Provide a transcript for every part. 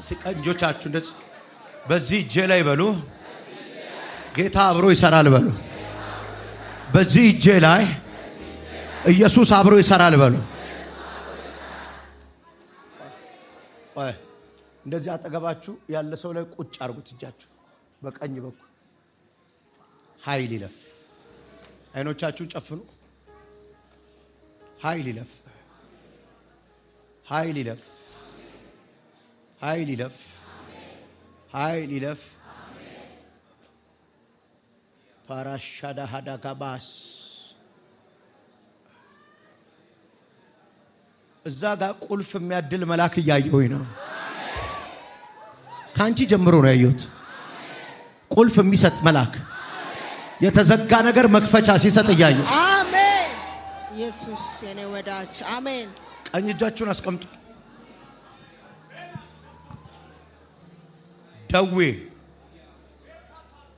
ሲቀንጆቻችሁ እንደዚህ በዚህ እጄ ላይ በሉ ጌታ አብሮ ይሰራል በሉ። በዚህ እጄ ላይ ኢየሱስ አብሮ ይሰራል በሉ። እንደዚህ አጠገባችሁ ያለ ሰው ላይ ቁጭ አርጉት እጃችሁ በቀኝ በኩል ኃይል ይለፍ። አይኖቻችሁን ጨፍኑ። ኃይል ይለፍ። ኃይል ይለፍ። ኃይል ይለፍ። ኃይል ይለፍ። ፓራሻዳ ሀዳጋባስ እዛ ጋር ቁልፍ የሚያድል መልአክ እያየሁኝ ነው። ካንቺ ጀምሮ ነው ያየሁት። ቁልፍ የሚሰጥ መልአክ የተዘጋ ነገር መክፈቻ ሲሰጥ እያየሁ። አሜን። ኢየሱስ የኔ ወዳጅ አሜን። ቀኝ እጃችሁን አስቀምጡ። ደዌ፣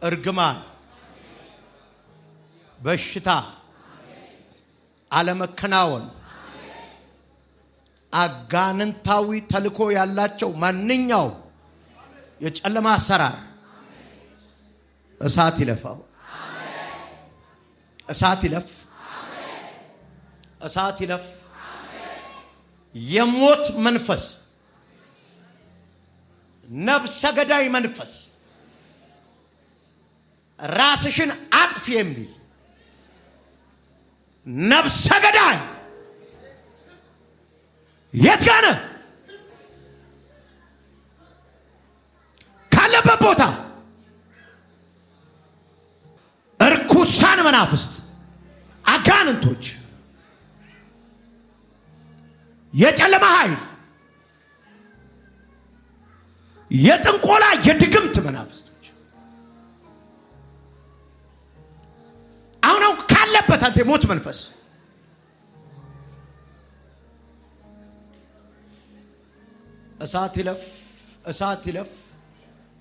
እርግማን፣ በሽታ፣ አለመከናወን፣ አጋንንታዊ ተልኮ ያላቸው ማንኛው የጨለማ አሰራር እሳት ይለፋው። እሳት ይለፍ። እሳት ይለፍ። የሞት መንፈስ፣ ነፍሰ ገዳይ መንፈስ፣ ራስሽን አጥፊ የሚል ነፍሰ ገዳይ የት ጋር ነህ? ካለበት ቦታ እርኩሳን መናፍስት፣ አጋንንቶች፣ የጨለማ ኃይል፣ የጥንቆላ የድግምት መናፍስቶች አሁን ካለበት አንተ የሞት መንፈስ እሳት ይለፍ። እሳት ይለፍ።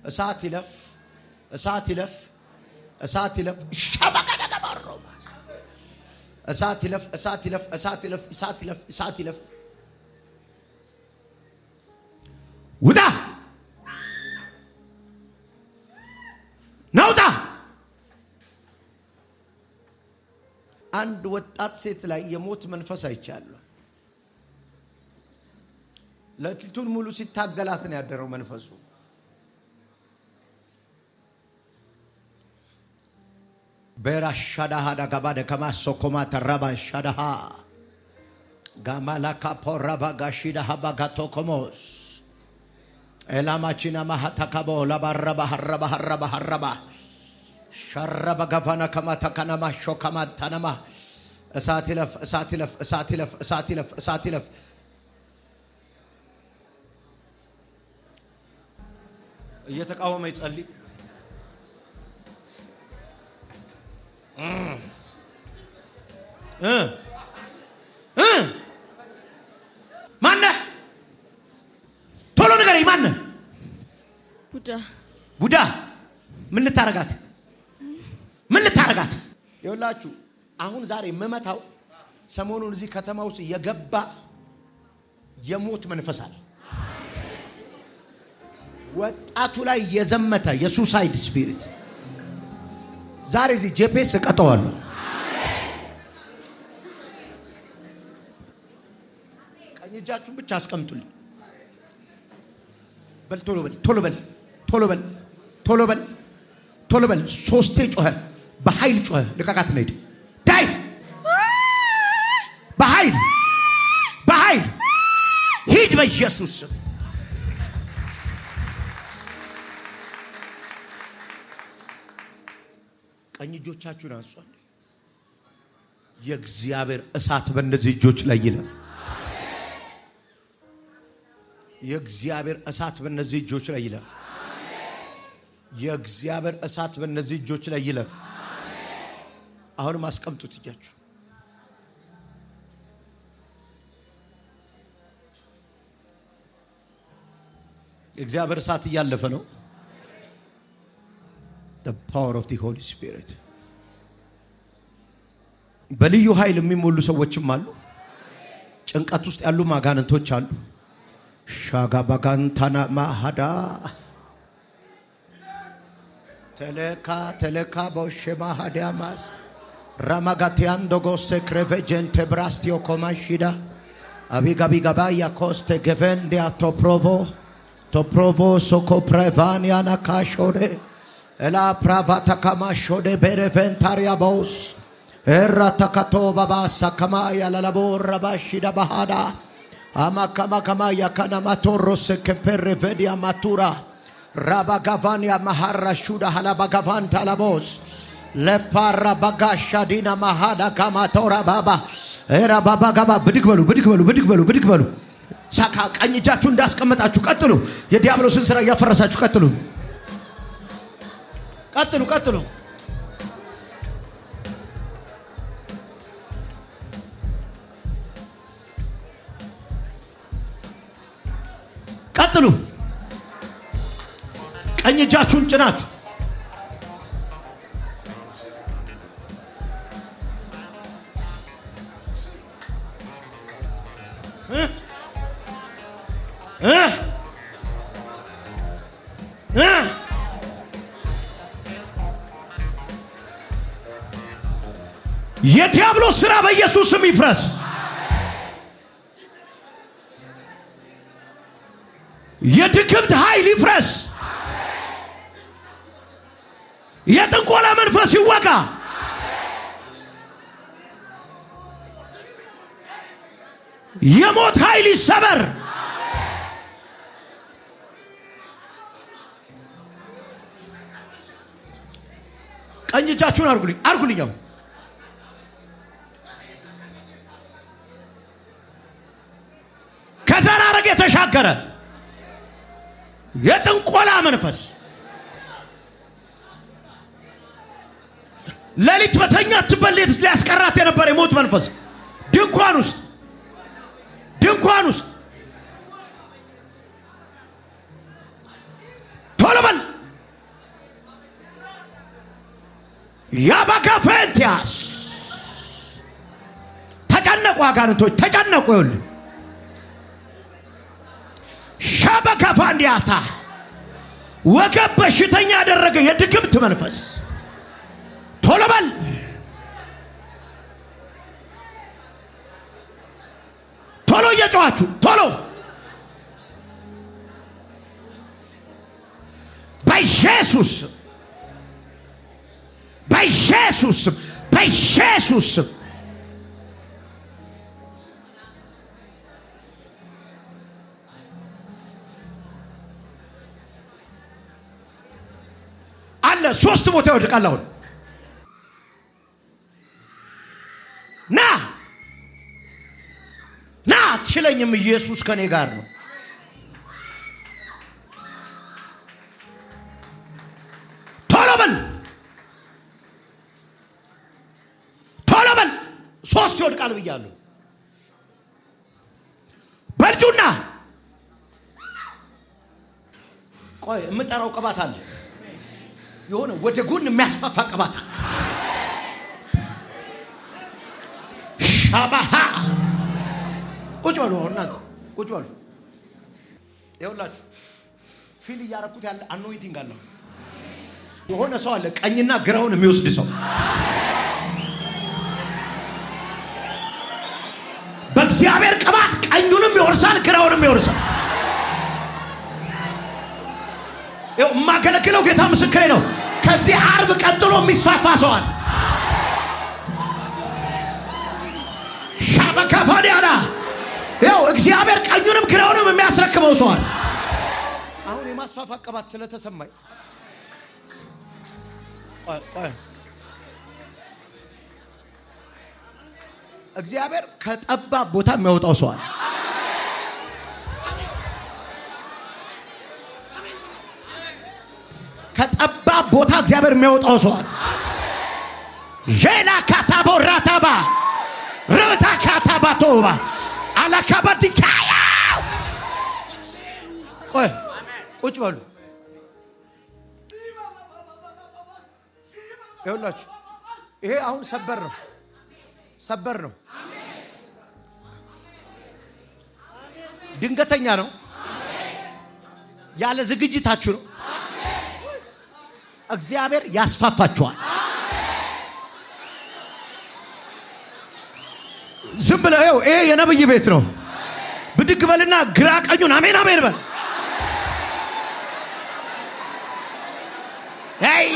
እሳት ይለፍ። እሳት ይለፍ። እሳት ይለፍ። ሻባጋዳባሮ እሳት ይለፍ። እሳት ይለፍ። እሳት ይለፍ። እሳት ይለፍ። እሳት ይለፍ። ውጣ! ናውጣ! አንድ ወጣት ሴት ላይ የሞት መንፈስ አይቻለሁ። ለጥልቱን ሙሉ ሲታገላት ነው ያደረው መንፈሱ። በራሻዳሃ ዳጋባደ ከማሶኮማ ተራባ ሻዳሃ ጋማላካ ፖራባ ጋሺዳሃ ባጋቶኮሞስ ኤላማቺና ማሃታካቦ ለባረባ ሐረባ ሐረባ ሐረባ ሸረባ ገፋና ከማታከናማ ሾከማታናማ እሳት ይለፍ። እሳት ይለፍ። እሳት ይለፍ። እሳት ይለፍ። እሳት ይለፍ። እየተቃወመ ይጸልይ። ማነህ? ቶሎ ንገረኝ። ማነህ? ቡዳ። ቡዳ። ምን ልታረጋት? ምን ልታረጋት? ይኸውላችሁ አሁን ዛሬ የምመታው ሰሞኑን እዚህ ከተማ ውስጥ የገባ የሞት መንፈስ አለ። ወጣቱ ላይ የዘመተ የሱሳይድ ስፒሪት ዛሬ እዚህ ጄፒኤስ እቀጠዋለሁ። ቀኝ እጃችሁን ብቻ አስቀምጡልኝ። በል ቶሎ በል ቶሎ በል ቶሎ በል ቶሎ በል ቶሎ በል። ሶስቴ ጮኸ። በኃይል ጮኸ። ልቀቃት ነው። ዳይ በኃይል በኃይል ሂድ በኢየሱስ ስም። ቀኝ እጆቻችሁን አንሷል። የእግዚአብሔር እሳት በእነዚህ እጆች ላይ ይለፍ። የእግዚአብሔር እሳት በእነዚህ እጆች ላይ ይለፍ። የእግዚአብሔር እሳት በእነዚህ እጆች ላይ ይለፍ። አሁንም አስቀምጡት እጃችሁ። የእግዚአብሔር እሳት እያለፈ ነው። The power of the Holy Spirit. በልዩ ኃይል የሚሞሉ ሰዎችም አሉ። ጭንቀት ውስጥ ያሉ ማጋነንቶች አሉ። ሻጋባጋንታና ማሃዳ ተለካ ቦሸማ ሃዲያማስ ራማጋቲያንዶ ጎሴ ክሬቬጀንቴ ብራስቲዮ ኮማሽዳ አቢጋቢጋባ ያኮስቴ ገቨንዲያ ቶፕሮቮ ሶኮ ፕሬቫኒያና ካሾዴ ኤላ ፕራቫታ ካማሾዴ ቤሬቨንታሪያ ቦስ ኤራ ተካቶ ባባሳ ከማያ ለለቦራ ባሽዳ ባሃዳ አማካማካማ ያካናማቶሮ ሰከፐሬ ቬዲያ ማቱራ ራባጋቫንያ ማሃራ ሹዳ ሃላባጋቫንታ ላቦስ ለፓራ ባጋሻ ዲና ማሃዳ ካማቶራ ባባ ኤራ ባባ ጋባ ብድግ በሉ ሳካ ቀኝ እጃችሁ እንዳስቀመጣችሁ ቀጥሉ። የዲያብሎስን ሥራ ያፈረሳችሁ ቀጥሉ። ቀኝ እጃችሁን ጭናችሁ የዲያብሎስ ሥራ በኢየሱስ ስም ይፍረስ። የድግምት ኃይል ይፍረስ። የጥንቆላ መንፈስ ይወጋ። የሞት ኃይል ይሰበር። ቀኝ እጃችሁን አርጉልኝ። ከዘር ሐረግ የተሻገረ የጥንቆላ መንፈስ ሌሊት በተኛችበት ሊያስቀራት የነበረ የሞት መንፈስ ድንኳን ውስጥ ቶሎ በል ያባጋፈንቲያስ ተጨነቁ። አጋንንቶች ተጨነቁ። ይሁን ሻባጋፋንዲያታ ወገብ በሽተኛ ያደረገ የድግምት መንፈስ ቶሎ በል ቶሎ እየጮኻችሁ ቶሎ በኢየሱስ አለ። ሶስት ቦታ ይወድቃል። አሁን ና አትችለኝም። ኢየሱስ ከኔ ጋር ነው። ቶሎ በል ሶስት ይወድቃል ብያለሁ። በልጁና ቆይ የምጠራው ቅባት አለ። የሆነ ወደ ጎን የሚያስፋፋ ቅባት አለ። ሻባሃ ቁጭ በሉ እናንተ ቁጭ በሉ። ይኸውላችሁ ፊል እያረኩት ያለ አኖይንቲንግ አለ። የሆነ ሰው አለ ቀኝና ግራውን የሚወስድ ሰው በእግዚአብሔር ቅባት ቀኙንም ይወርሳል ግራውንም ይወርሳል። ይኸው የማገለግለው ጌታ ምስክሬ ነው። ከዚህ ዓርብ ቀጥሎ የሚስፋፋ ሰው አለ። ሻባካፋዲያና ይኸው እግዚአብሔር ቀኙንም ግራውንም የሚያስረክበው ሰው አለ። አሁን የማስፋፋ ቅባት ስለተሰማኝ ቆይ እግዚአብሔር ከጠባብ ቦታ የሚያወጣው ሰው አለ። ከጠባብ ቦታ እግዚአብሔር የሚያወጣው ሰው አለ። ጄላ ካታቦራታባ ሮዛ ካታባቶባ አላካባዲካያ ቆይ ቁጭ በሉ። ይኸውላችሁ ይሄ አሁን ሰበር ነው። ድንገተኛ ነው። ያለ ዝግጅታችሁ ነው። እግዚአብሔር ያስፋፋችኋል። ዝም ብለው ይሄ የነብይ ቤት ነው። ብድግ በልና ግራ ቀኙን አሜን አሜን በል።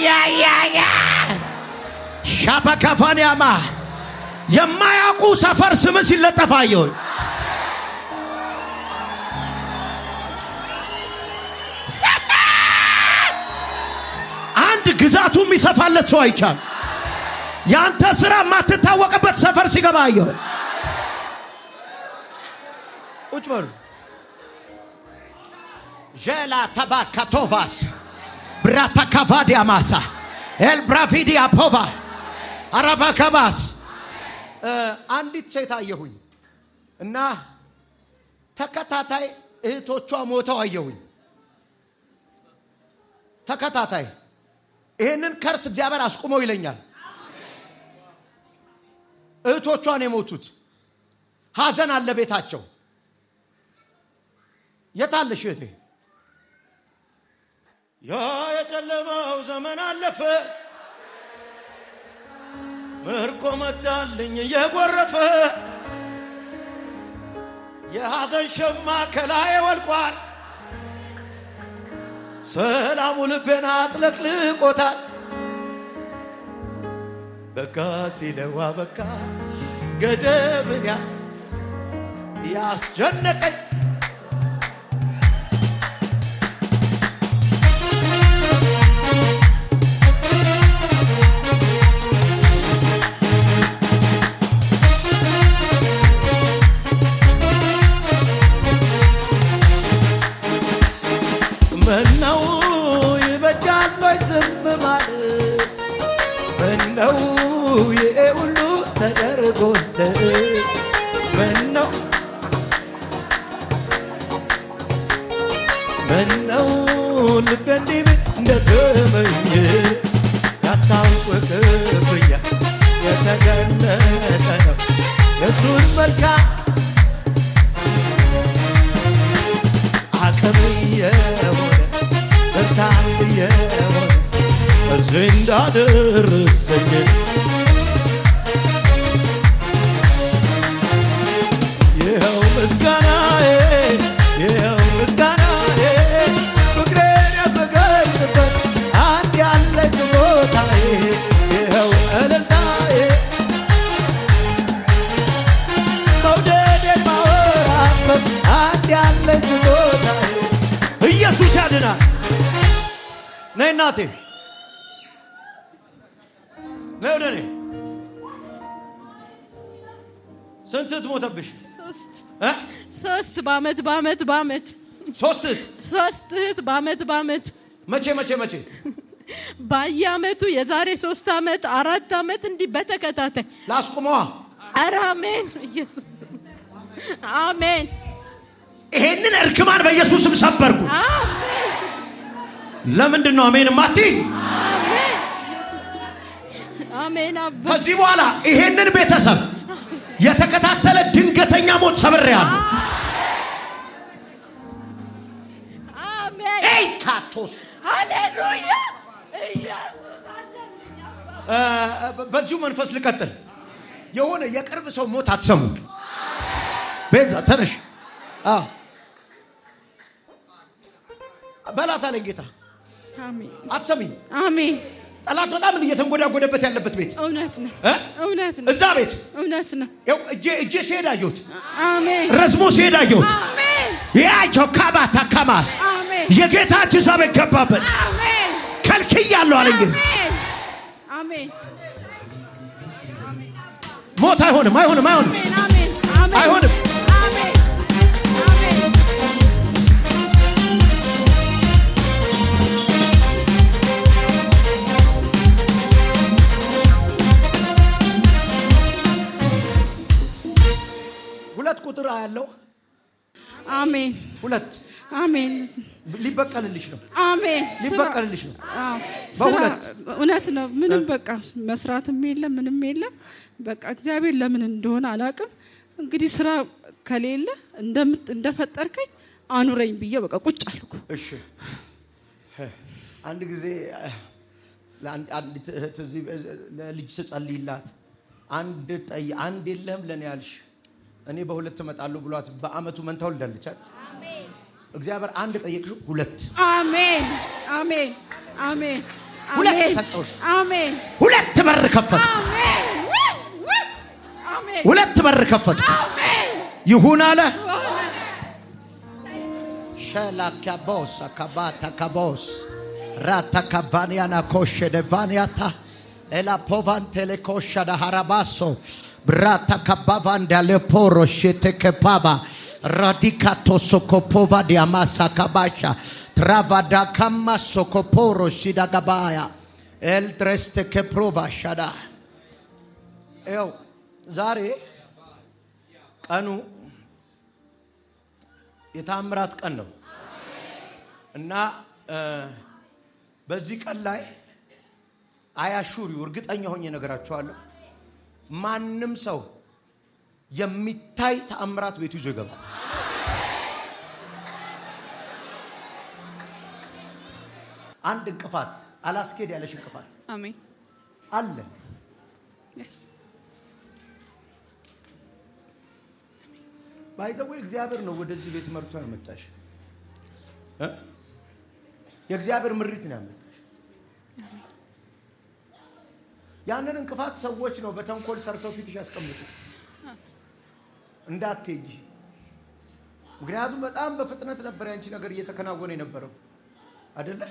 ያ ሻባካፋንያማ የማያውቁ ሰፈር ስም ሲለጠፍ አየሁ። አንድ ግዛቱ የሚሰፋለት ሰው አይቻል። ያንተ ስራ ማትታወቅበት ሰፈር ሲገባ አየሁ። ቁጭ በሉ። ጀላ ተባካቶቫስ ብራታ ካቫዲያ ማሳ ኤል ብራቪዲያ ፖቫ አራባካባስ አንዲት ሴት አየሁኝ እና ተከታታይ እህቶቿ ሞተው አየሁኝ። ተከታታይ ይሄንን ከርስ እግዚአብሔር አስቆመው ይለኛል። እህቶቿን የሞቱት ሐዘን አለ ቤታቸው። የታለሽ እህቴ? ያ የጨለማው ዘመን አለፈ፣ ምርኮ መጣልኝ እየጎረፈ፣ የሐዘን ሸማ ከላይ ወልቋል፣ ሰላሙ ልቤን አጥለቅልቆታል። በቃ ሲለዋ በቃ ገደብን ያስጨነቀኝ ምነው ይበጃል ወይ ዝም ማለት? ምነው ይሄ ሁሉ ተደርጎልህ? ምነው ልቤ እንዲህ እንደተመኘ ያስታውቅብኛል። የተገለጠ ነው የሱን መልካም አቅም የሆነ ብርታት የሆነ እዚህ እንዳደረሰኝ ይኸው ምስጋናዬ ፍቅሬን የምገልጥበት አንድ ያለኝ ስጦታዬ ይኸው እልልታዬ መውደዴን ማወራበት አንድ ያለኝ ስጦታዬ ኢየሱስ ያድናል። ነይ እናቴ ነይ ወደ እኔ። ስንት እህት ሞተብሽ? ሶስት በአመት ሶስት እህት በአመት መቼ በየአመቱ የዛሬ 3 አመት 4 አመት እንዲህ በተከታታይ ላስቁመዋ። ኧረ አሜን ኢየሱስ አሜን። ይሄንን እርግማን በኢየሱስም ሰበርኩ። አሜን። ለምንድን ነው አሜን ማትይ? አሜን አባ። ከዚህ በኋላ ይሄንን ቤተሰብ የተከታተለ ድንገተኛ ሞት ሰብሬያለሁ። አሜን። ኤይ ካቶስ ሃሌሉያ ኢየሱስ አለ። በዚሁ መንፈስ ልቀጥል። የሆነ የቅርብ ሰው ሞት አትሰሙ። ቤዛ ተነሽ። በላት አለኝ ጌታ። አሜን። አትሰሚኝ? አሜን። ጠላት በጣም እየተንጎዳጎደበት ያለበት ቤት እውነት ነው። እዛ ቤት እውነት ነው። እጄ ሲሄድ አየሁት። አሜን። ረዝሞ ሲሄድ አየሁት። አሜን። ያቸው ካባታ ካማስ የጌታ እጅ እዛ ቤት ገባበት። አሜን። ከልክያለሁ አለኝ። አሜን። ሞት አይሆንም። አሜን። አይሆንም። ሁለት ቁጥር ያለው አሜን። ሁለት አሜን። ሊበቀልልሽ ነው። አሜን። ሊበቀልልሽ ነው። በሁለት እውነት ነው። ምንም በቃ መስራትም የለም ምንም የለም። በቃ እግዚአብሔር ለምን እንደሆነ አላውቅም። እንግዲህ ስራ ከሌለ እንደፈጠርከኝ አኑረኝ ብዬ በቃ ቁጭ አልኩ። እሺ አንድ ጊዜ ለአንድ እህት እዚህ ለልጅ ስጸልይላት አንድ የለም ለኔ ያልሽ እኔ በሁለት እመጣለሁ ብሏት በአመቱ መንታ ወልዳለች አይደል? አሜን። እግዚአብሔር አንድ ጠየቅሽው ሁለት። አሜን አሜን አሜን። ሁለት ሰጠውሽ። አሜን። ሁለት በር ከፈተ። አሜን አሜን። ሁለት በር ከፈተ። አሜን። ይሁን አለ። ሸላካቦስ አካባታ ካቦስ ራታ ካቫኒያና ኮሸ ደቫኒያታ ኤላ ፖቫን ቴሌኮሻ ዳሃራባሶ ብራታ ካባቫን ዳሌፖሮ ሸተከፓባ ራዲካቶ ሶኮፖቫ ዲያማሳ ካባሻ ትራቫዳ ካማሶ ኮፖሮ ሲዳጋባያ ኤልድሬስተ ከፕሮቫ ሻዳ ኤው ዛሬ ቀኑ የታምራት ቀን ነው እና በዚህ ቀን ላይ አያሹሪው እርግጠኛ ሆኜ ነገራችኋለሁ ማንም ሰው የሚታይ ተአምራት ቤቱ ይዞ ይገባል። አንድ እንቅፋት አላስኬድ ያለሽ እንቅፋት አሜን አለ። ባይተው እግዚአብሔር ነው ወደዚህ ቤት መርቶ ያመጣሽ። የእግዚአብሔር ምሪት ነው ያመጣሽ። ያንን እንቅፋት ሰዎች ነው በተንኮል ሰርተው ፊትሽ ያስቀምጡት እንዳትሄጂ። ምክንያቱም በጣም በፍጥነት ነበር ያንቺ ነገር እየተከናወነ የነበረው አይደለ?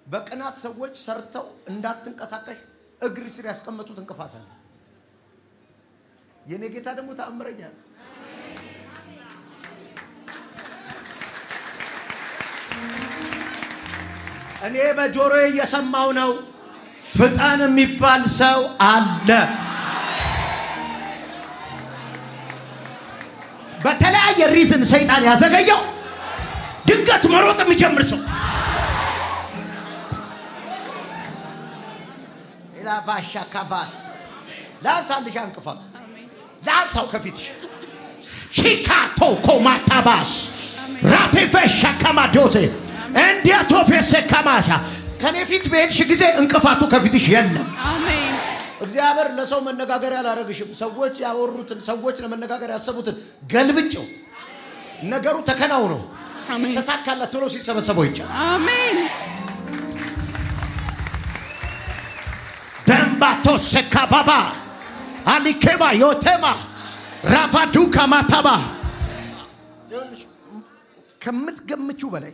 በቅናት ሰዎች ሰርተው እንዳትንቀሳቀሽ እግር ስር ያስቀምጡት እንቅፋት አለ። የኔ ጌታ ደግሞ ተአምረኛ ነው። እኔ በጆሮዬ እየሰማው ነው። ፍጠን የሚባል ሰው አለ። በተለያየ ሪዝን ሰይጣን ያዘገየው ድንገት መሮጥ የሚጀምር ሰው ኢላቫሻ ካባስ ላንሳልሽ እንቅፋት ላንሳው ከፊትሽ ቺካቶ ኮማታባስ ራቴፈሻ ካማዶቴ እንዴት ኦፌሰ ካማሻ ከኔ ፊት በሄድሽ ጊዜ እንቅፋቱ ከፊትሽ የለም። አሜን። እግዚአብሔር ለሰው መነጋገር ያላረግሽም ሰዎች ያወሩትን ሰዎች ለመነጋገር ያሰቡትን ገልብጭው ነገሩ ተከናውኖ አሜን ተሳካላት ብሎ ሲሰበሰበው ይቻል። አሜን። ደምባቶ ሰካባባ አሊኬባ ዮቴማ ራፋዱ ካማታባ ከምትገምቹ በላይ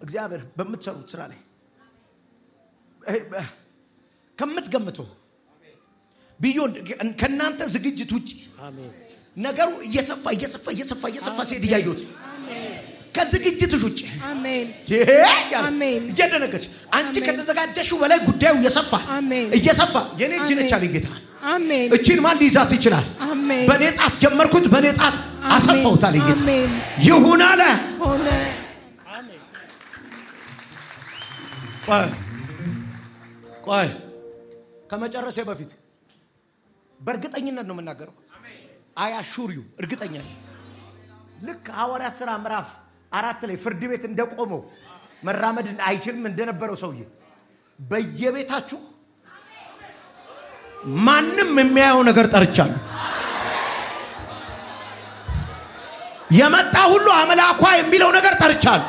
እግዚአብሔር በምትሰሩት ስራ ላይ ከምትገምቱ ቢዮን ከናንተ ዝግጅት ውጪ ነገሩ እየሰፋ ሲሄድ ያዩት ከዝግጅትሽ ውጪ አሜን አሜን እየደነገች አንቺ ከተዘጋጀሽው በላይ ጉዳዩ እየሰፋ የኔ እጅ ነች አለ ጌታ። አሜን። እቺን ማን ሊይዛት ይችላል? አሜን። በኔ ጣት ጀመርኩት በኔ ጣት አሰፋሁት አለ ጌታ። አሜን። ይሁን አለ ሆነ። ቆይ ከመጨረሴ በፊት በእርግጠኝነት ነው የምናገረው። አይ አሹር ዩ እርግጠኛ ነኝ። ልክ ሐዋርያት ሥራ ምዕራፍ 4 ላይ ፍርድ ቤት እንደቆመው መራመድ አይችልም እንደነበረው ሰውዬ በየቤታችሁ ማንም የሚያየው ነገር ጠርቻለሁ። የመጣ ሁሉ አምላኳ የሚለው ነገር ጠርቻለሁ።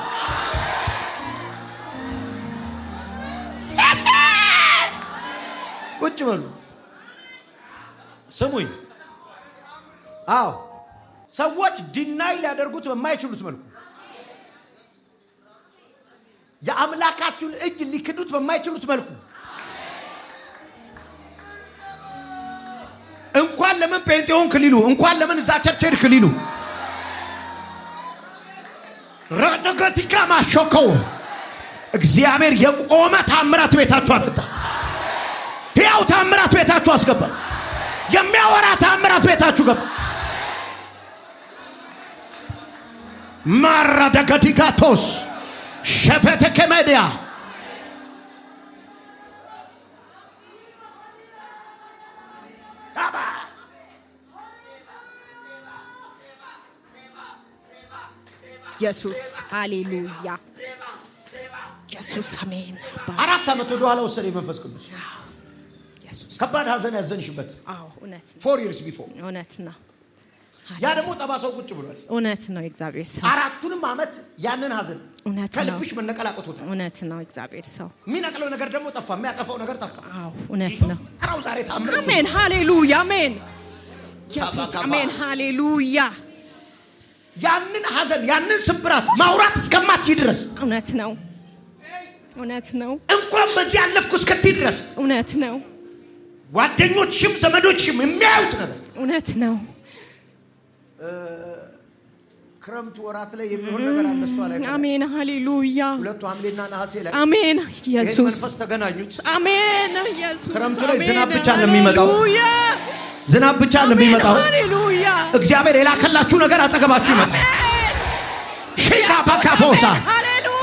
ቁጭ በሉ ስሙኝ። አዎ ሰዎች ዲናይ ሊያደርጉት በማይችሉት መልኩ የአምላካችሁን እጅ ሊክዱት በማይችሉት መልኩ እንኳን ለምን ጴንጤውን ክሊሉ እንኳን ለምን እዛ ቸርች ሄድ ክሊሉ ረደገቲካ ማሾከው እግዚአብሔር የቆመ ታምራት ቤታችሁ አፍጣ። ያው ታምራት ቤታችሁ አስገባ። የሚያወራ ታምራት ቤታችሁ ገባ። ማራዳጋዲጋቶስ ሸፈተ ከመዲያ ታባ ኢየሱስ ሃሌሉያ ኢየሱስ አሜን 4 ዓመት ወደ ኋላ ወሰደ መንፈስ ቅዱስ ኢየሱስ ከባድ ሐዘን ያዘንሽበት አዎ እውነት ነው 4 years before እውነት ነው ያ ደግሞ ጠባሳው ቁጭ ብሏል እውነት ነው እግዚአብሔር ሰው 4ቱንም ዓመት ያንን ሐዘን ከልብሽ መነቀላቀቶታል እውነት ነው እግዚአብሔር ሰው ሚነቀለው ነገር ደግሞ ጠፋ የሚያጠፋው ነገር ጠፋ አዎ እውነት ነው አራው ዛሬ ታምሩ አሜን ሃሌሉያ አሜን ኢየሱስ አሜን ሃሌሉያ ያንን ሐዘን ያንን ስብራት ማውራት እስከማትይ ድረስ እውነት ነው እንኳን በዚህ ያለፍኩ እስከትይ ድረስ እውነት ነው ጓደኞችም ዘመዶችም የሚያዩት ነገር እውነት ነው ክረምቱ ወራት ላይ የሚሆን ነገር አለሷ ላይ አሜን ሃሌሉያ ሁለቱ ሐምሌና ነሐሴ ላይ አሜን ኢየሱስ መንፈስ ተገናኙት አሜን ኢየሱስ ክረምቱ ላይ ዝናብ ብቻ ነው የሚመጣው ዝናብ ብቻ ነው የሚመጣው ሃሌሉያ እግዚአብሔር የላከላችሁ ነገር አጠገባችሁ ይመጣል ሺታ ባካፎሳ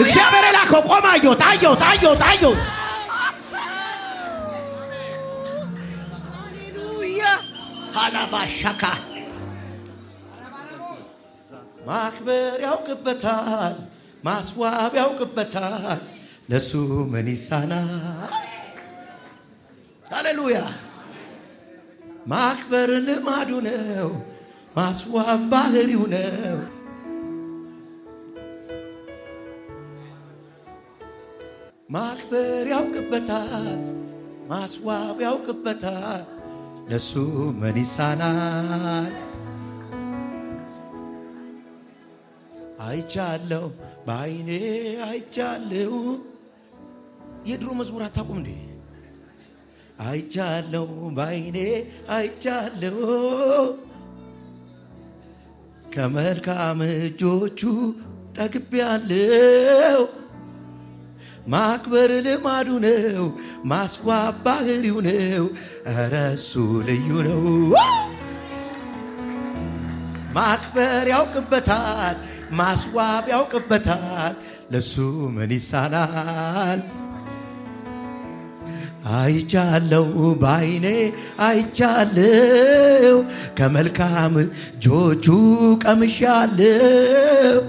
እግዚአብሔር የላከው ቆማ አየሁት ሃሌሉያ ሃላባሻካ ማክበር ያውቅበታል ማስዋብ ያውቅበታል ለሱ ምን ይሳናል ሃሌሉያ ማክበር ልማዱ ነው ማስዋብ ባህሪው ነው ማክበር ያውቅበታል ማስዋብ ያውቅበታል ለሱ ምን ይሳናል አይቻለሁ በአይኔ አይቻለሁ የድሮ መዝሙር አታውቁም እንዴ አይቻለሁ በአይኔ አይቻለሁ ከመልካም እጆቹ ጠግቤያለሁ ማክበር ልማዱ ነው ማስዋብ ባህሪው ነው ኧረ እሱ ልዩ ነው ማክበር ያውቅበታል ማስዋብ ያውቅበታል ለሱ ምን ይሳናል አይቻለሁ በአይኔ አይቻለሁ ከመልካም እጆቹ ቀምሻለሁ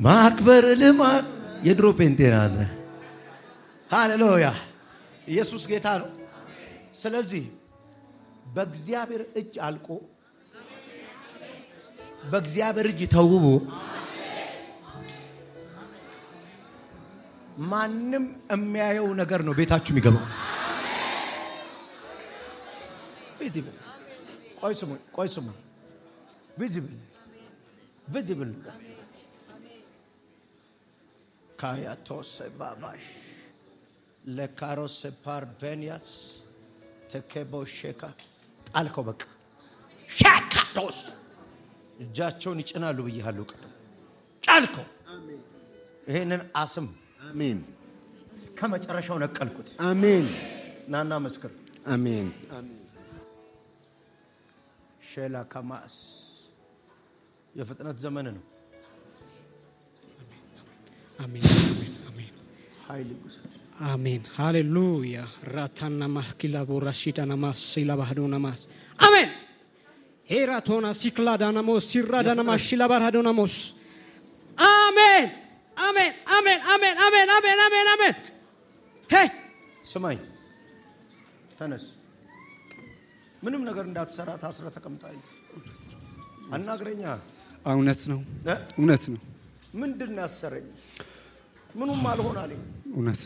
ማክበር ልማድ የድሮ ፔንቴናት ሃሌሉያ ኢየሱስ ጌታ ነው ስለዚህ በእግዚአብሔር እጅ አልቆ በእግዚአብሔር እጅ ተውቦ ማንም የሚያየው ነገር ነው ቤታችሁ የሚገባው ቪዚብል ቆይ ስሙ ቪዚብል ካያቶስ ባባሽ ለካሮስ ፓርቬኒያስ ተከቦሽካ ጣልከው በቃ ሻካቶስ እጃቸውን ይጭናሉ ብያለሁ ቀደም ጫልከው አሜን ይሄንን አስም አሜን እስከ መጨረሻው ነቀልኩት አሜን ናና መስከር አሜን ሼላ ካማስ የፍጥነት ዘመን ነው አሜን ኃይል ይጉሰድ አሜን ሃሌሉያ ራታና ማስኪላ ቦራሺዳና ማስላ ባህዶና ማስ አሜን ሄራቶና ሲክላዳናሞስ ሲራዳናማስ ሽላባራዶናሞስ አሜን አሜን አሜን አሜን አሜን አሜን አሜን አሜን ሄ ስማኝ ተነስ ምንም ነገር እንዳትሰራ ታስረ ተቀምጣይ አናግረኛ እውነት ነው ምንድነው ያሰረኝ ምኑም አልሆን አለኝ እውነት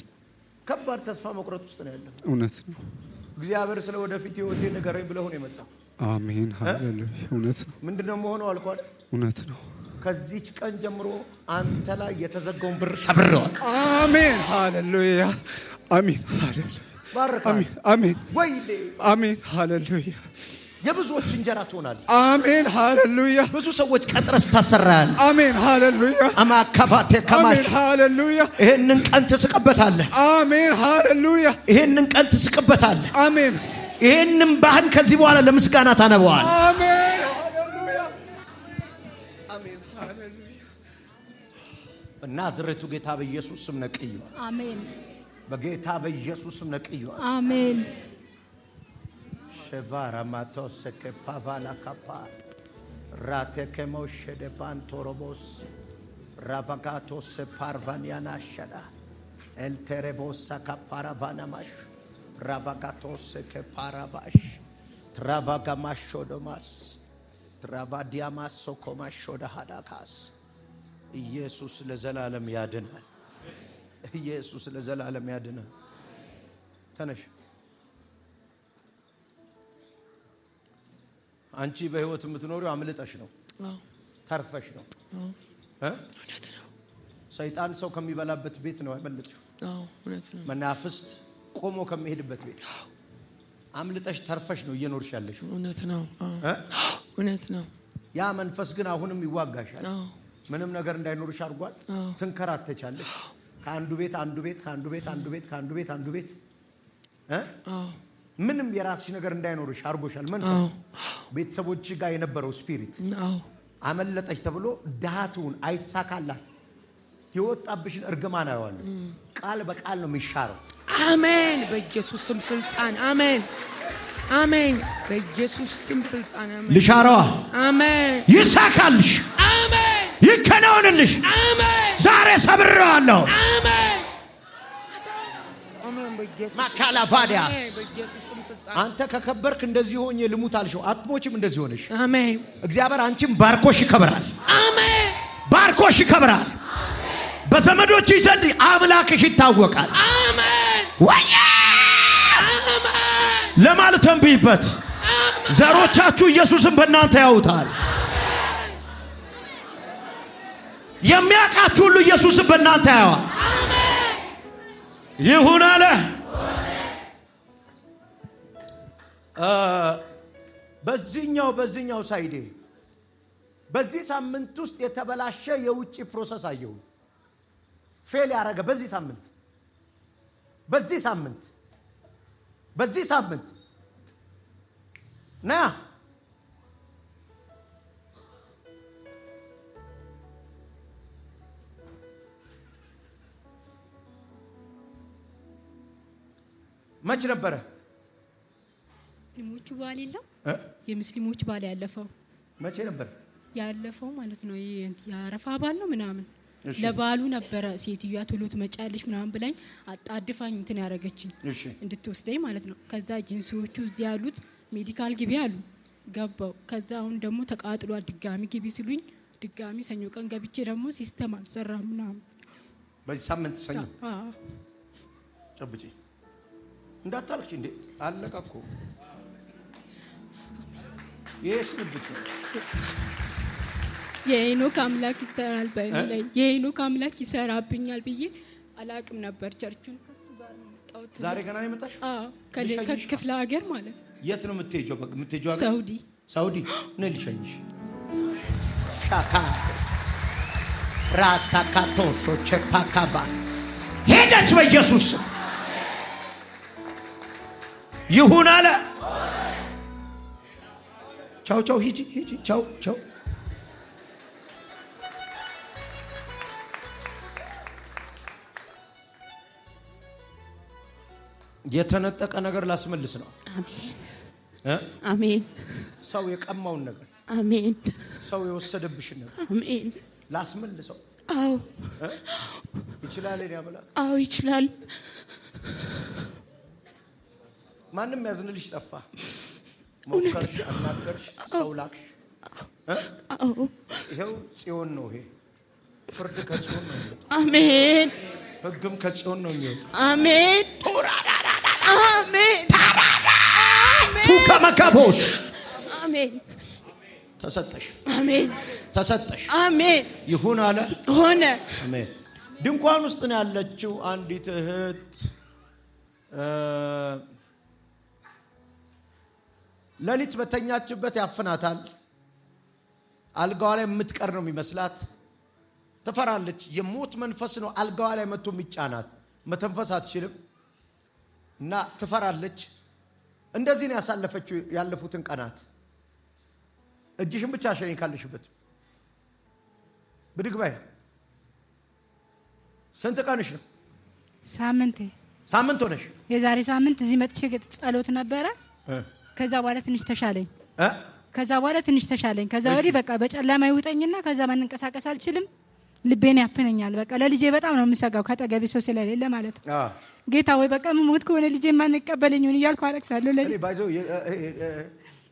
ከባድ ተስፋ መቁረጥ ውስጥ ነው ያለው እውነት ነው እግዚአብሔር ስለ ወደፊት ህይወቴ ንገረኝ ብለው ነው የመጣው አሜን ሃሌሉያ እውነት ነው ምንድነው መሆኑ አልኳል እውነት ነው ከዚች ቀን ጀምሮ አንተ ላይ የተዘጋውን በር ሰብረዋል አሜን ሃሌሉያ አሜን ሃሌሉያ ባረካ አሜን ወይኔ አሜን ሃሌሉያ የብዙዎች እንጀራ ትሆናል አሜን ሃሌሉያ ብዙ ሰዎች ቀጥረስ ታሰራል አሜን ሃሌሉያ አማካባቴ ከማሽ አሜን ሃሌሉያ ይሄንን ቀን ትስቀበታለህ አሜን ሃሌሉያ ይሄንን ቀን ትስቀበታለህ አሜን ይሄንን ባህን ከዚህ በኋላ ለምስጋና ታነበዋል አሜን ሃሌሉያ አሜን ሃሌሉያ በናዝሬቱ ጌታ በኢየሱስ ስም ነቅዩ አሜን በጌታ በኢየሱስ ስም ነቅዩ አሜን ሸቫራ ማቶስ ከፓቫላ ካፓ ራቴ ከሞሽ ደ ፓንቶሮቦስ ራቫጋቶ ሰፓርቫኒያና ሻዳ ኤልቴሬቮሳ ካፓራቫናማሽ ራቫጋቶ ሰከፓራቫሽ ትራቫጋማሾዶማስ ትራቫዲያማስ ሶኮማሾዳ ሃዳካስ ኢየሱስ ለዘላለም ያድናል። ኢየሱስ ለዘላለም ያድናል። ተነሽ። አንቺ በህይወት የምትኖሪው አምልጠሽ ነው። ተርፈሽ ነው። እውነት ነው። ሰይጣን ሰው ከሚበላበት ቤት ነው ያመለጥሽው። እውነት ነው። መናፍስት ቆሞ ከሚሄድበት ቤት አምልጠሽ ተርፈሽ ነው እየኖርሽ ያለሽ። እውነት ነው። እውነት ነው። ያ መንፈስ ግን አሁንም ይዋጋሻል። ምንም ነገር እንዳይኖርሽ አድርጓል። ትንከራተቻለሽ። ከአንዱ ቤት አንዱ ቤት፣ ከአንዱ ቤት አንዱ ቤት፣ ከአንዱ ቤት አንዱ ቤት ምንም የራስሽ ነገር እንዳይኖርሽ አድርጎሻል መንፈስ። ቤተሰቦች ጋር የነበረው ስፒሪት አመለጠሽ ተብሎ ዳቱን አይሳካላት የወጣብሽን እርግማን አይዋል ቃል በቃል ነው የሚሻረው። አሜን። በኢየሱስ ስም ስልጣን። አሜን አሜን። በኢየሱስ ስም ስልጣን። አሜን። ልሻረዋ። አሜን። ይሳካልሽ። አሜን። ይከናወንልሽ። አሜን። ዛሬ ሰብሬዋለሁ። አሜን። ማካላቫዲያስ አንተ ከከበርክ እንደዚህ ሆኜ ልሙት አልሽው። አትሞችም እንደዚህ ሆነሽ። አሜን። እግዚአብሔር አንቺም ባርኮሽ ይከብራል። አሜን። ባርኮሽ ይከብራል። በዘመዶች ዘንድ አምላክሽ ይታወቃል። አሜን። ወያ አሜን ለማለት ተንብይበት። ዘሮቻችሁ ኢየሱስን በእናንተ ያውታል። የሚያውቃችሁ ሁሉ ኢየሱስን በእናንተ ያዋል። ይሁን አለ። በዚህኛው ሳይዴ በዚህ ሳምንት ውስጥ የተበላሸ የውጭ ፕሮሰስ አየሁ። ፌል ያደረገ በዚህ ሳምንት ና መች ነበረ? ሙስሊሞቹ ባል የለም የሙስሊሞች ባል ያለፈው መቼ ነበር ያለፈው ማለት ነው? ያረፋ ባል ነው ምናምን ለባሉ ነበረ። ሴትዮዋ ቶሎ ትመጫለሽ ምናምን ብላኝ አጣድፋኝ እንትን ያረጋችኝ እንድትወስደኝ ማለት ነው። ከዛ ጂንሲዎቹ እዚህ ያሉት ሜዲካል ግቢ አሉ። ገባው። ከዛ አሁን ደግሞ ተቃጥሏል ድጋሚ ግቢ ሲሉኝ ድጋሚ ሰኞ ቀን ገብቼ ደግሞ ሲስተም አልሰራም ምናምን። በዚህ ሳምንት ሰኞ ጨብጪ እንዳታልክሽ እንዴ አለቀኩ። የስንብት የሄኖክ አምላክ ይሰራል በእኔ ላይ የሄኖክ አምላክ ይሰራብኛል ብዬ አላቅም ነበር። ቸርቹን ዛሬ ገና ነው የመጣሽ? ከክፍለ ሀገር ማለት። የት ነው የምትሄጂው? ሳውዲ ነው ልሸኝሽ። ሻካ ራሳካቶሶ ቸፓካባ ሄደች በኢየሱስ ይሁን አለ። ቻው ሂጂ ቻው። የተነጠቀ ነገር ላስመልስ ነው። አሜን። ሰው የቀማውን ነገር አሜን። ሰው የወሰደብሽን ነገር አሜን ላስመልሰው። አዎ ይችላል። ያመላክ አዎ ይችላል። ማንም ያዝንልሽ ጠፋ። ሞከርሽ፣ አናገርሽ፣ ሰው ላክሽ። አዎ ይሄው ጽዮን ነው። ይሄ ፍርድ ከጽዮን ነው የሚወጣው። አሜን። ሕግም ከጽዮን ነው የሚወጣው። አሜን። አሜን። ቱከመከቦስ አሜን። ተሰጠሽ። አሜን። ተሰጠሽ። አሜን። ይሁን አለ ሆነ። አሜን። ድንኳን ውስጥ ነው ያለችው አንዲት እህት። ሌሊት በተኛችበት ያፍናታል። አልጋዋ ላይ የምትቀር ነው የሚመስላት። ትፈራለች። የሞት መንፈስ ነው አልጋዋ ላይ መጥቶ የሚጫናት። መተንፈስ አትችልም እና ትፈራለች። እንደዚህ ነው ያሳለፈችው ያለፉትን ቀናት። እጅሽን ብቻ ሸኝ ካለሽበት ብድግ በይ። ስንት ቀንሽ ነው? ሳምንት ሆነሽ? የዛሬ ሳምንት እዚህ መጥቼ ጸሎት ነበረ። ከዛ በኋላ ትንሽ ተሻለኝ። ከዛ ወዲህ በቃ በጨለማ ይውጠኝና ከዛ መንንቀሳቀስ አልችልም። ልቤን ያፍነኛል። በቃ ለልጄ በጣም ነው የምሰጋው ከአጠገቤ ሰው ስለሌለ ማለት ነው። ጌታ ወይ በቃ ሞት ከሆነ ልጄ ማን ይቀበለኝ ይሁን እያልኩ አለቅሳለሁ። እኔ ባይዘው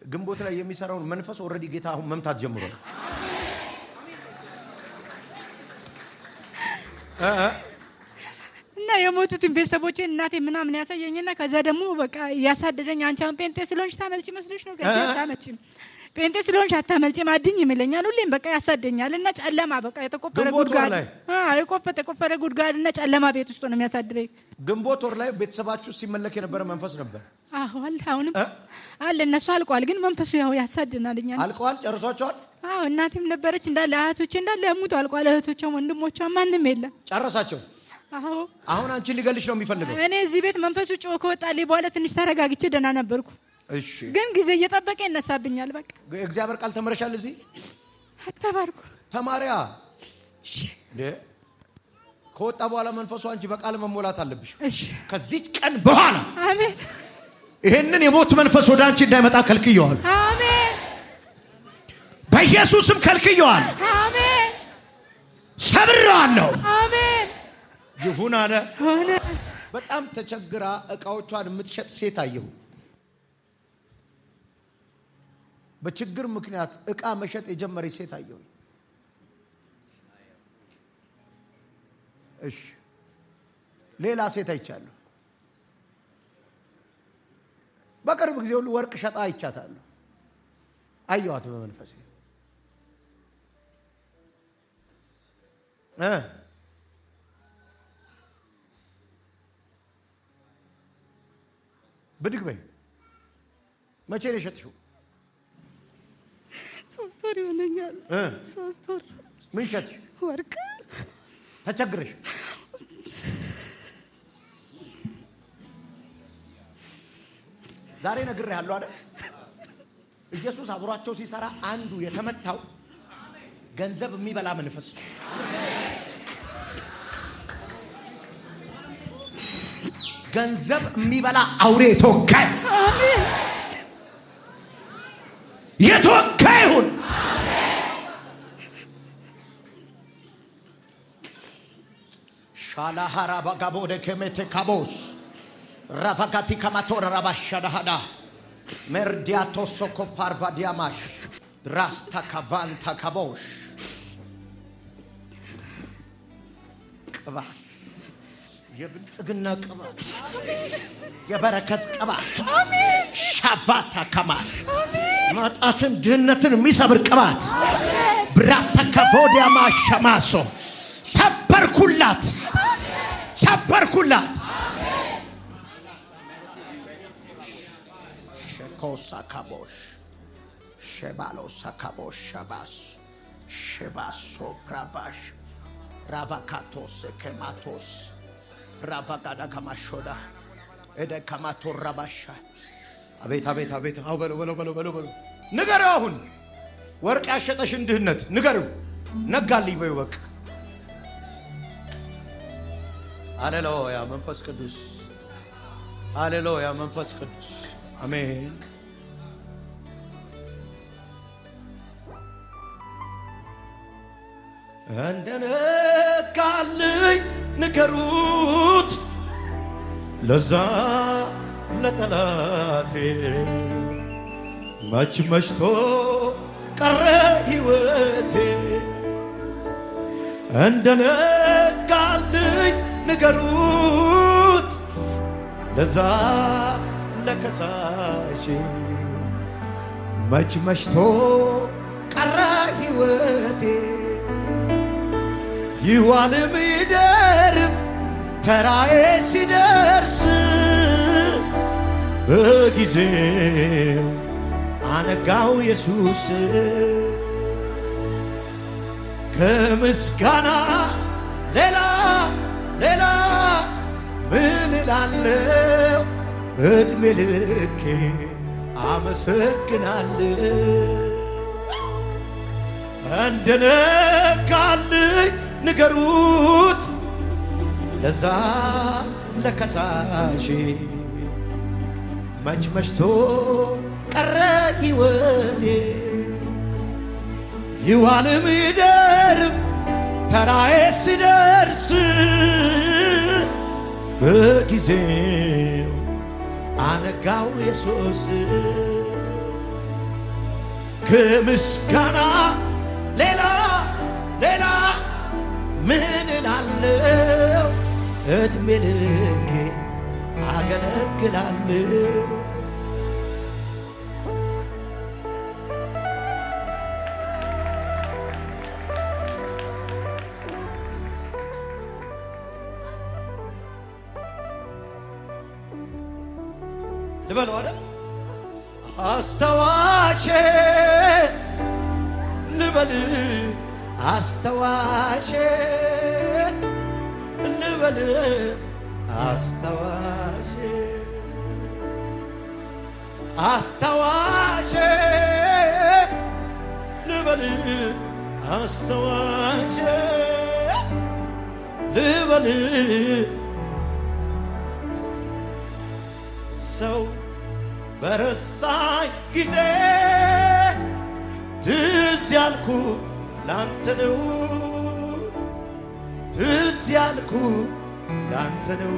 ግንቦት ላይ የሚሰራውን መንፈስ ኦልሬዲ ጌታ አሁን መምታት ጀምሯል። እና የሞቱትን ቤተሰቦቼን እናቴ ምናምን ያሳየኝና ከዛ ደግሞ በቃ ያሳደደኝ አንቺ አሁን ጴንጤ ስለሆንሽ ታመልጪ መስሎሽ ነው ገና አታመልጪም፣ ጴንጤ ስለሆንሽ አታመልጪም አድኝ ይመለኛል። ሁሌም በቃ ያሳደኛል እና ጨለማ በቃ የተቆፈረ ጉድጓድ የተቆፈረ ጉድጓድ እና ጨለማ ቤት ውስጥ ነው የሚያሳድረኝ። ግንቦት ወር ላይ ቤተሰባችሁ ሲመለክ የነበረ መንፈስ ነበር። አሁንም አለ። እነሱ አልቋል፣ ግን መንፈሱ ያው ያሳድናልኛል። አልቋል፣ ጨርሷቸዋል። እናቴም ነበረች እንዳለ እህቶቼ እንዳለ ያሙቱ አልቋል። እህቶቿም ወንድሞቿም ማንም የለም፣ ጨረሳቸው። አሁን አንቺን ሊገልሽ ነው የሚፈልገው። እኔ እዚህ ቤት መንፈሱ ጮህ ከወጣልኝ በኋላ ትንሽ ተረጋግቼ ደህና ነበርኩ። እሺ፣ ግን ጊዜ እየጠበቀ ይነሳብኛል። በቃ እግዚአብሔር ቃል ተመረሻል። እዚህ አተባርኩ ተማሪያ ከወጣ በኋላ መንፈሱ አንቺ በቃል መሞላት አለብሽ። ከዚህ ቀን በኋላ አሜን፣ ይሄንን የሞት መንፈስ ወደ አንቺ እንዳይመጣ ከልክየዋል። አሜን፣ በኢየሱስም ከልክየዋል። አሜን፣ ሰብሬዋለሁ። አሜን። ይሁን አለ ሆነ። በጣም ተቸግራ እቃዎቿን የምትሸጥ ሴት አየሁ። በችግር ምክንያት እቃ መሸጥ የጀመረች ሴት አየሁ። እሺ፣ ሌላ ሴት አይቻለሁ። በቅርብ ጊዜ ሁሉ ወርቅ ሸጣ አይቻታለሁ። አየኋት በመንፈሴ። ብድግ በይ። መቼ ነው የሸጥሽው? 3 ወር ይሆነኛል። 3 ወር። ምን ሸጥሽ? ወርቅ። ተቸግረሽ? ዛሬ ነግሬሃለሁ አይደል? ኢየሱስ አብሯቸው ሲሰራ አንዱ የተመታው ገንዘብ የሚበላ መንፈስ ነው። ገንዘብ የሚበላ አውሬ ተወካይ። አሜን። የተወካይ ይሁን። ሻላሃራ ባጋቦደ ከመቴ ካቦስ ራፋካቲ ከማቶራ ራባሻዳሃዳ መርዲያቶ ሶኮ ፓርቫዲያማሽ ራስታ ካቫንታ ካቦሽ ቅባት፣ የብልጽግና ቅባት፣ የበረከት ቅባት፣ ሻቫታ ከማስ ማጣትን ድህነትን የሚሰብር ቅባት ብራታ ከቮዲያማ ሸማሶ ሰበርኩላት፣ ሰበርኩላት። ሸኮሳ ካቦሽ ሸባሎሳ ካቦሽ ሸባስ ሸባሶ ፕራቫሽ ራቫካቶስ ከማቶስ ራቫጋዳ ከማሾዳ እደ ከማቶ ራባሻ አቤት አቤት አቤት። አው በለው በለው በለው በለው በለው። ንገረው አሁን ወርቅ ያሸጠሽን ድህነት ንገረው። ነጋልኝ በይው በቃ። ሃሌሉያ መንፈስ ቅዱስ፣ ሃሌሉያ መንፈስ ቅዱስ። አሜን። እንደነጋልኝ ንገሩት ለዛ ለጠላቴ መች መሽቶ ቀረ ሕይወቴ። እንደነጋልኝ ንገሩት ለዛ ለከሳሽ መች መሽቶ ቀረ ሕይወቴ። ይዋልም ይደርም ተራዬ ሲደርስ በጊዜው አነጋው ኢየሱስ። ከምስጋና ሌላ ሌላ ምን እላለሁ? እድሜ ልኬ አመሰግናለሁ። እንደነጋልኝ ንገሩት ለዛ ለከሳሽ መች መሽቶ ቀረ ሕይወቴ። ይዋልም ይደርም ተራዬ ሲደርስ በጊዜው አነጋው ኢየሱስ ከምስጋና ሌላ ምን እላለሁ? እድሜ ልኬ አገለግላለሁ። ልበለው አይደል? አስተዋሼ ልበል አስተዋሼ ልበል አስተዋሼ አስተዋሼ ልበል አስተዋሼ ልበል ሰው በረሳኝ ጊዜ ትዝ ያልኩ ላንተ ነው ትዝ ያልኩ ላንተ ነው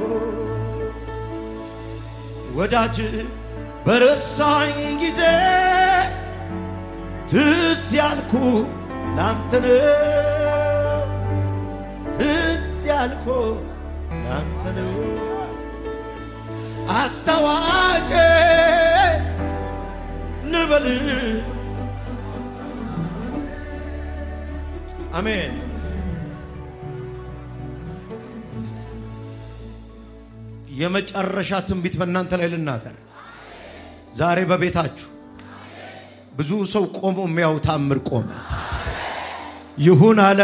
ወዳጅ በረሳኝ ጊዜ ትዝ ያልኩ ላንተ ነው ትዝ ያልኩ ላንተ ነው አስተዋሼ ልበል አሜን። የመጨረሻ ትንቢት በእናንተ ላይ ልናገር ዛሬ በቤታችሁ ብዙ ሰው ቆሞ የሚያው ታምር ቆመ። ይሁን አለ።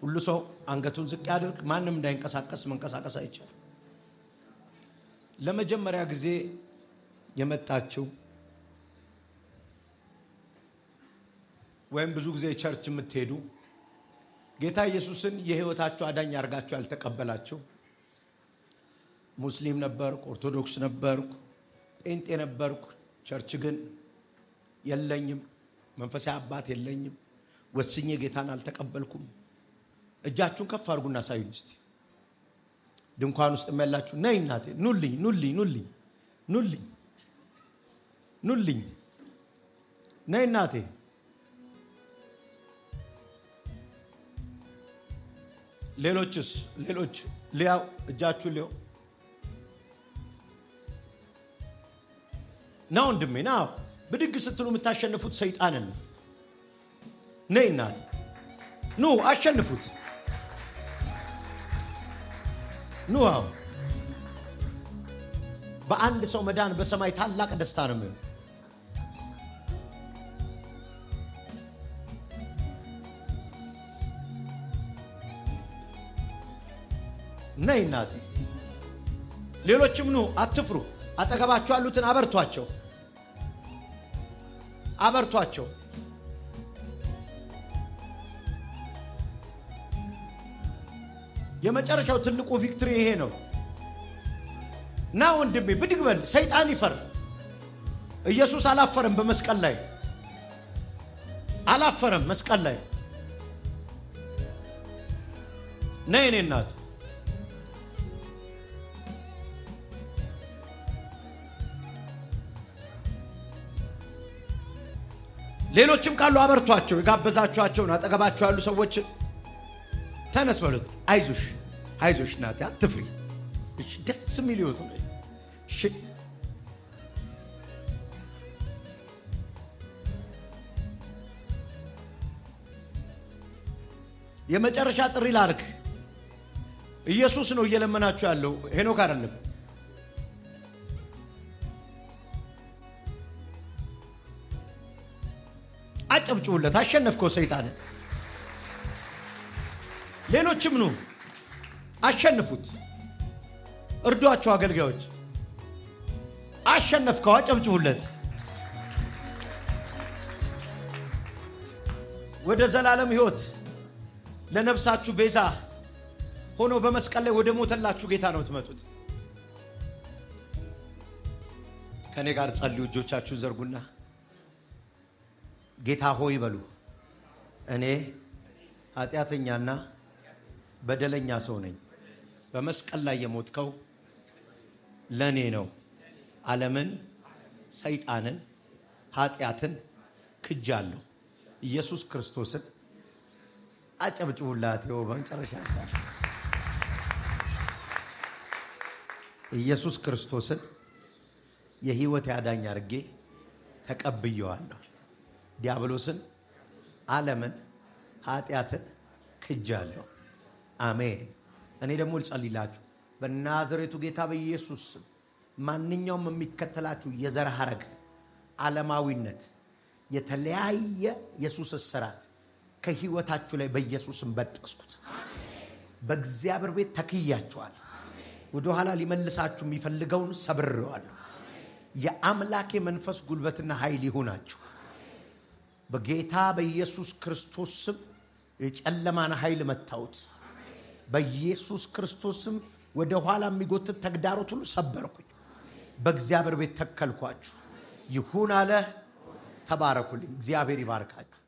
ሁሉ ሰው አንገቱን ዝቅ ያድርግ። ማንም እንዳይንቀሳቀስ መንቀሳቀስ አይቻልም። ለመጀመሪያ ጊዜ የመጣችው ወይም ብዙ ጊዜ ቸርች የምትሄዱ ጌታ ኢየሱስን የሕይወታችሁ አዳኝ አድርጋችሁ ያልተቀበላችሁ ሙስሊም ነበርኩ፣ ኦርቶዶክስ ነበርኩ፣ ጴንጤ ነበርኩ፣ ቸርች ግን የለኝም፣ መንፈሳዊ አባት የለኝም፣ ወስኜ ጌታን አልተቀበልኩም። እጃችሁን ከፍ አድርጉና ሳዩኝ እስቲ። ድንኳን ውስጥ ያላችሁ ነይ እናቴ ኑልኝ ኑልኝ ኑልኝ ኑልኝ ኑልኝ ነይ እናቴ። ሌሎችስ? ሌሎች ሊያው እጃችሁ ሊያው ና ወንድሜ ና። ብድግ ስትሉ የምታሸንፉት ሰይጣንን ነው። ነይ እናቴ ኑ አሸንፉት። ኑ አሁን በአንድ ሰው መዳን በሰማይ ታላቅ ደስታ ነው የሚሆነው። ነይ እናቴ። ሌሎችም ኑ አትፍሩ። አጠገባችሁ ያሉትን አበርቷቸው አበርቷቸው። የመጨረሻው ትልቁ ቪክትሪ ይሄ ነው። ና ወንድሜ ብድግ በል። ሰይጣን ይፈር። ኢየሱስ አላፈረም። በመስቀል ላይ አላፈረም። መስቀል ላይ ነይ እኔ እናት። ሌሎችም ካሉ አበርቷቸው። የጋበዛችኋቸውን አጠገባቸው ያሉ ሰዎችን ተነስ በሉት። አይዞሽ አይዞሽ እናቴ አትፍሪ። እሺ ደስ የሚል ይወጡ። እሺ የመጨረሻ ጥሪ ላርግ። ኢየሱስ ነው እየለመናችሁ ያለው፣ ሄኖክ አይደለም። አጨብጭቡለት። አሸነፍከው ሰይጣንን። ሌሎችም ኑ አሸንፉት። እርዷቸው አገልጋዮች። አሸነፍከው። አጨብጭቡለት። ወደ ዘላለም ሕይወት ለነፍሳችሁ ቤዛ ሆኖ በመስቀል ላይ ወደ ሞተላችሁ ጌታ ነው የምትመጡት። ከኔ ጋር ጸልዩ። እጆቻችሁን ዘርጉና ጌታ ሆይ በሉ። እኔ ኃጢአተኛና በደለኛ ሰው ነኝ። በመስቀል ላይ የሞትከው ለኔ ነው። ዓለምን፣ ሰይጣንን፣ ኃጢአትን ክጃለሁ። ኢየሱስ ክርስቶስን አጨብጭቡላት። ይኸው በመጨረሻ ኢየሱስ ክርስቶስን የህይወት ያዳኝ አድርጌ ተቀብየዋለሁ። ዲያብሎስን፣ ዓለምን፣ ኃጢአትን ክጃለሁ። አሜን። እኔ ደግሞ ልጸልይላችሁ በናዝሬቱ ጌታ በኢየሱስ ስም ማንኛውም የሚከተላችሁ የዘር ሐረግ፣ ዓለማዊነት፣ የተለያየ የሱስ እስራት ከህይወታችሁ ላይ በኢየሱስም በጠስኩት። በእግዚአብሔር ቤት ተክያችኋል። ወደ ኋላ ሊመልሳችሁ የሚፈልገውን ሰብሬዋለሁ። የአምላኬ መንፈስ ጉልበትና ኃይል ይሁናችሁ። በጌታ በኢየሱስ ክርስቶስ ስም የጨለማን ኃይል መታውት። በኢየሱስ ክርስቶስ ስም ወደ ኋላ የሚጎትት ተግዳሮት ሁሉ ሰበርኩኝ። በእግዚአብሔር ቤት ተከልኳችሁ። ይሁን አለ። ተባረኩልኝ። እግዚአብሔር ይባርካችሁ።